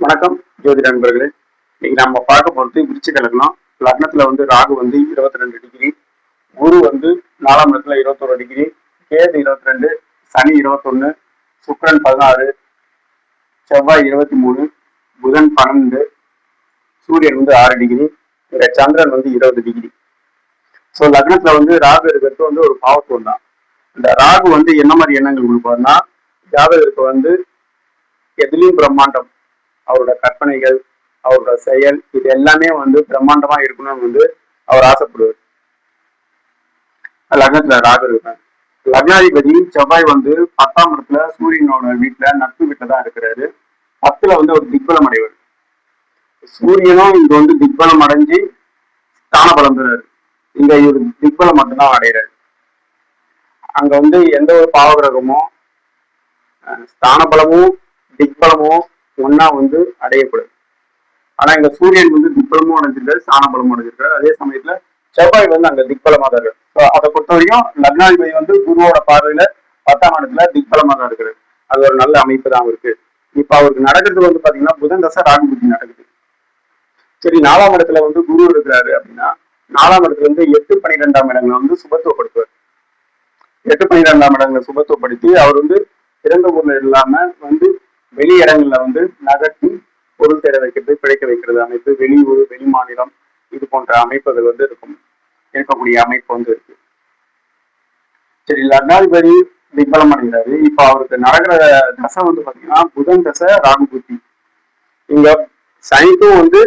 வணக்கம் ஜோதி நண்பர்களே. இன்னைக்கு நம்ம பார்க்க போறது விருச்சிக லக்னம். லக்னத்துல வந்து ராகு வந்து 22 டிகிரி, குரு வந்து 4ஆம் இடத்துல 21 டிகிரி, கேது 22, சனி 21, சுக்கிரன் 16, செவ்வாய் 23, புதன் 12, சூரியன் வந்து 6 டிகிரி, இந்த சந்திரன் வந்து 20 டிகிரி. ஸோ லக்னத்துல வந்து ராகு இருக்கிறது வந்து ஒரு பாவத்துவம் தான். இந்த ராகு வந்து என்ன மாதிரி எண்ணங்கள் கொடுப்பாருன்னா, ஜாதகருக்கு வந்து எதுலையும் பிரம்மாண்டம், அவரோட கற்பனைகள், அவரோட செயல், இது எல்லாமே வந்து பிரம்மாண்டமா இருக்கணும்னு வந்து அவர் ஆசைப்படுவார். லக்னத்துல ராகு இருக்காங்க. லக்னாதிபதி செவ்வாய் வந்து 10ஆம் இடத்துல சூரியனோட வீட்டுல நட்பு வீட்டுல தான் இருக்கிறாரு. 10ல வந்து ஒரு திக்பலம் அடைவார். சூரியனும் இங்க வந்து திக்பலம் அடைஞ்சு ஸ்தான பலம் பெறாரு. இங்க இவர் திக்பலம் மட்டும்தான் அடைகிறாரு. அங்க வந்து எந்த ஒரு பாவகிரகமோ ஸ்தான பலமும் திக்பலமும் ஒன்னா வந்து அடையக்கூடாது. ஆனா இங்க சூரியன் வந்து திக்பலமும் அடைஞ்சிருக்காரு, ஸ்தான பலமும் அடைஞ்சிருக்காரு. அதே சமயத்துல செவ்வாய் வந்து அங்க திக்பலமா தான் இருக்கு. அதை பொறுத்த வரைக்கும் லக்னாதிபதி வந்து குருவோட பார்வையில 10ஆம் இடத்துல திக்பலமா தான் இருக்கிறது. அது ஒரு நல்ல அமைப்பு தான் இருக்கு. இப்ப அவருக்கு நடக்கிறது வந்து பாத்தீங்கன்னா புதன் தசை ராகு புத்தி நடக்குது. சரி, 4ஆம் இடத்துல வந்து குரு இருக்கிறாரு அப்படின்னா 4ஆம் இடத்துல இருந்து 8, 12ஆம் இடங்களை வந்து சுபத்துவப்படுத்துவார். 8, 12ஆம் இடங்களை சுபத்துவப்படுத்தி அவர் வந்து பிறந்த ஊர்ல இல்லாம வந்து வெளி இடங்கள்ல வந்து நகர்த்தி பொருள் தேட வைக்கிறது, பிழைக்க வைக்கிறது அமைப்பு, வெளியூர், வெளி மாநிலம், இது போன்ற அமைப்புகள் வந்து இருக்கக்கூடிய அமைப்பு வந்து இருக்கு. சரி, லக்னாதிபதி திக்பலம் அடைகிறாரு. இப்ப அவருக்கு நடக்கிற தசை வந்து பாத்தீங்கன்னா புதன் தசை ராகு புத்தி. இங்க சனிக்கும் வந்து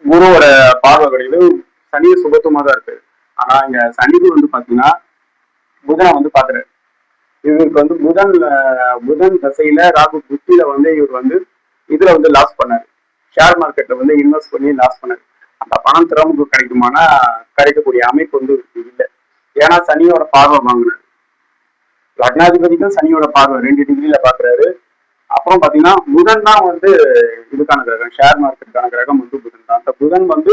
குருவோட பார்வை கிடையாது, சனியை சுபத்துவமா தான் இருக்கு. ஆனா இங்க சனிக்கு வந்து பாத்தீங்கன்னா புதனை வந்து பாக்குறாரு. இவருக்கு வந்து புதன் தசையில ராகு புத்தியில வந்து இவர் வந்து இதுல வந்து லாஸ் பண்ணாரு. ஷேர் மார்க்கெட்ல வந்து இன்வெஸ்ட் பண்ணி லாஸ் பண்ணாரு. அந்த பணம் திறமுக்கு கிடைக்குமானா கிடைக்கக்கூடிய அமைப்பு வந்து இல்லை. ஏன்னா சனியோட பார்வை வாங்கினாரு. லக்னாதிபதிக்கும் சனியோட பார்வை 2 டிகிரியில பாக்குறாரு. அப்புறம் பாத்தீங்கன்னா புதன் தான் வந்து இதுக்கான கிரகம், ஷேர் மார்க்கெட்டுக்கான கிரகம் வந்து புதன் தான். அந்த புதன் வந்து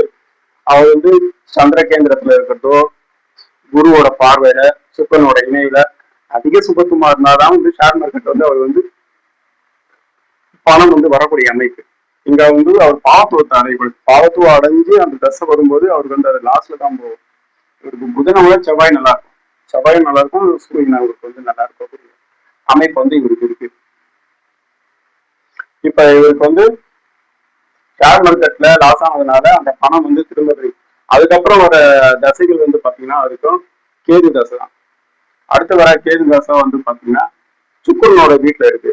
அவர் வந்து சந்திர கேந்திரத்துல இருக்கிறதோ, குருவோட பார்வையில, சுக்கரனோட இணையில அதிக சுபத்துவமா இருந்தாதான் வந்து ஷேர் மார்க்கெட் வந்து அவர் வந்து பணம் வந்து வரக்கூடிய அமைப்பு. இங்க வந்து அவர் பாவத்துவத்தை அடையக்கூடாது. பாவத்துவம் அடைஞ்சு அந்த தசை வரும்போது அவருக்கு வந்து அது லாஸ்ட்ல தான் போகும். இவருக்கு புதனோட செவ்வாய் நல்லா இருக்கும், செவ்வாயும் நல்லா இருக்கும், சூரியன் அவருக்கு வந்து நல்லா இருக்கக்கூடிய அமைப்பு வந்து இவருக்கு இருக்கு. இப்ப இவருக்கு வந்து ஷேர் மார்க்கெட்ல லாஸ் ஆனதுனால அந்த பணம் வந்து திரும்ப அதுக்கப்புறம் வர தசைகள் வந்து பாத்தீங்கன்னா அதுக்கும் கேது தசை தான். அடுத்து வர கேது தசை வந்து பாத்தீங்கன்னா சுக்கரனோட வீட்டுல இருக்கு.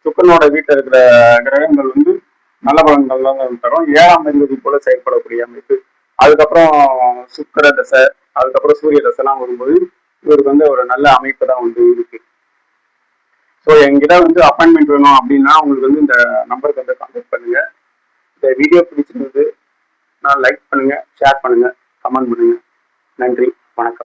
சுக்கரனோட வீட்டுல இருக்கிற கிரகங்கள் வந்து நல்ல பலன்கள் தான் தரும். 7ஆம் அதிபதி போல செயல்படக்கூடிய அமைப்பு. அதுக்கப்புறம் சுக்கர தசை, அதுக்கப்புறம் சூரிய தசை எல்லாம் வரும்போது இவருக்கு வந்து ஒரு நல்ல அமைப்பு தான் வந்து இருக்கு. ஸோ என்கிட்ட வந்து அப்பாயின்மெண்ட் வேணும் அப்படின்னா உங்களுக்கு வந்து இந்த நம்பருக்கு வந்து கான்டாக்ட் பண்ணுங்க. இந்த வீடியோ பிடிச்சிருந்தது நான் லைக் பண்ணுங்க, ஷேர் பண்ணுங்க, கமெண்ட் பண்ணுங்க. நன்றி, வணக்கம்.